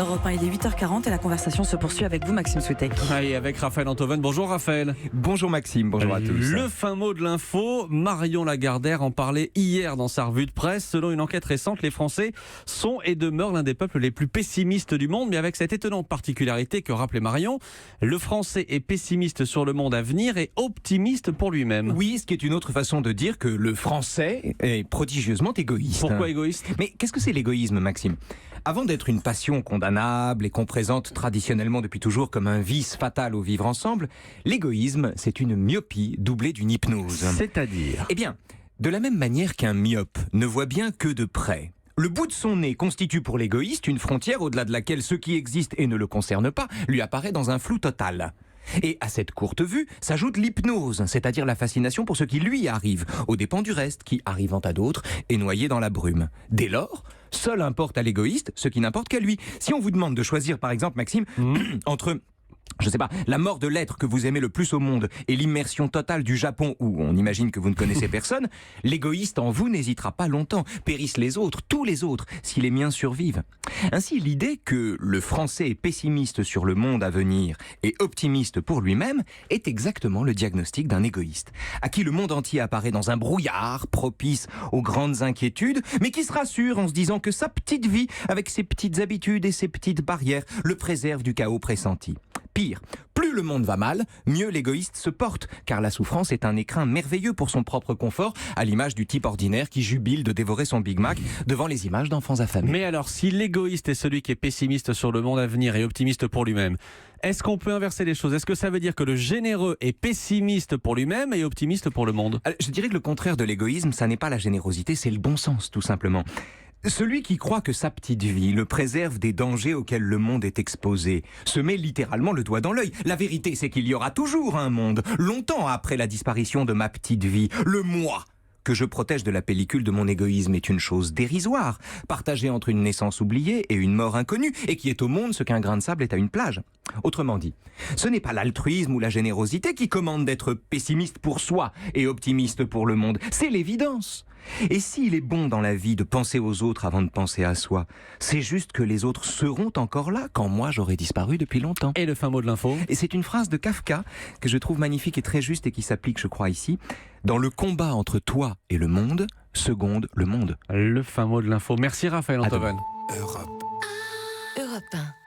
Europe 1, il est 8h40 et la conversation se poursuit avec vous, Maxime Soutek. Et avec Raphaël Antoven. Bonjour Raphaël. Bonjour Maxime, bonjour à tous. Le fin mot de l'info, Marion Lagardère en parlait hier dans sa revue de presse. Selon une enquête récente, les Français sont et demeurent l'un des peuples les plus pessimistes du monde. Mais avec cette étonnante particularité que rappelait Marion, le Français est pessimiste sur le monde à venir et optimiste pour lui-même. Oui, ce qui est une autre façon de dire que le Français est prodigieusement égoïste. Pourquoi égoïste ? Mais qu'est-ce que c'est l'égoïsme, Maxime ? Avant d'être une passion condamnable et qu'on présente traditionnellement depuis toujours comme un vice fatal au vivre ensemble, l'égoïsme, c'est une myopie doublée d'une hypnose. C'est-à-dire ? Eh bien, de la même manière qu'un myope ne voit bien que de près, le bout de son nez constitue pour l'égoïste une frontière au-delà de laquelle ce qui existe et ne le concerne pas lui apparaît dans un flou total. Et à cette courte vue s'ajoute l'hypnose, c'est-à-dire la fascination pour ce qui lui arrive, aux dépens du reste qui, arrivant à d'autres, est noyé dans la brume. Dès lors, seul importe à l'égoïste ce qui n'importe qu'à lui. Si on vous demande de choisir, par exemple, Maxime, entre... je sais pas, la mort de l'être que vous aimez le plus au monde et l'immersion totale du Japon où on imagine que vous ne connaissez personne, l'égoïste en vous n'hésitera pas longtemps. Périssent les autres, tous les autres, si les miens survivent. Ainsi, l'idée que le Français est pessimiste sur le monde à venir et optimiste pour lui-même est exactement le diagnostic d'un égoïste, à qui le monde entier apparaît dans un brouillard propice aux grandes inquiétudes, mais qui se rassure en se disant que sa petite vie, avec ses petites habitudes et ses petites barrières, le préserve du chaos pressenti. Pire, plus le monde va mal, mieux l'égoïste se porte, car la souffrance est un écrin merveilleux pour son propre confort, à l'image du type ordinaire qui jubile de dévorer son Big Mac devant les images d'enfants affamés. Mais alors, si l'égoïste est celui qui est pessimiste sur le monde à venir et optimiste pour lui-même, est-ce qu'on peut inverser les choses ? Est-ce que ça veut dire que le généreux est pessimiste pour lui-même et optimiste pour le monde ? Je dirais que le contraire de l'égoïsme, ça n'est pas la générosité, c'est le bon sens, tout simplement. Celui qui croit que sa petite vie le préserve des dangers auxquels le monde est exposé se met littéralement le doigt dans l'œil. La vérité, c'est qu'il y aura toujours un monde, longtemps après la disparition de ma petite vie. Le moi que je protège de la pellicule de mon égoïsme est une chose dérisoire, partagée entre une naissance oubliée et une mort inconnue, et qui est au monde ce qu'un grain de sable est à une plage. Autrement dit, ce n'est pas l'altruisme ou la générosité qui commande d'être pessimiste pour soi et optimiste pour le monde, c'est l'évidence. Et s'il est bon dans la vie de penser aux autres avant de penser à soi, c'est juste que les autres seront encore là quand moi j'aurai disparu depuis longtemps. Et le fin mot de l'info ? Et c'est une phrase de Kafka que je trouve magnifique et très juste et qui s'applique, je crois, ici. Dans le combat entre toi et le monde, seconde le monde. Le fin mot de l'info. Merci Raphaël Antoven. Europe 1.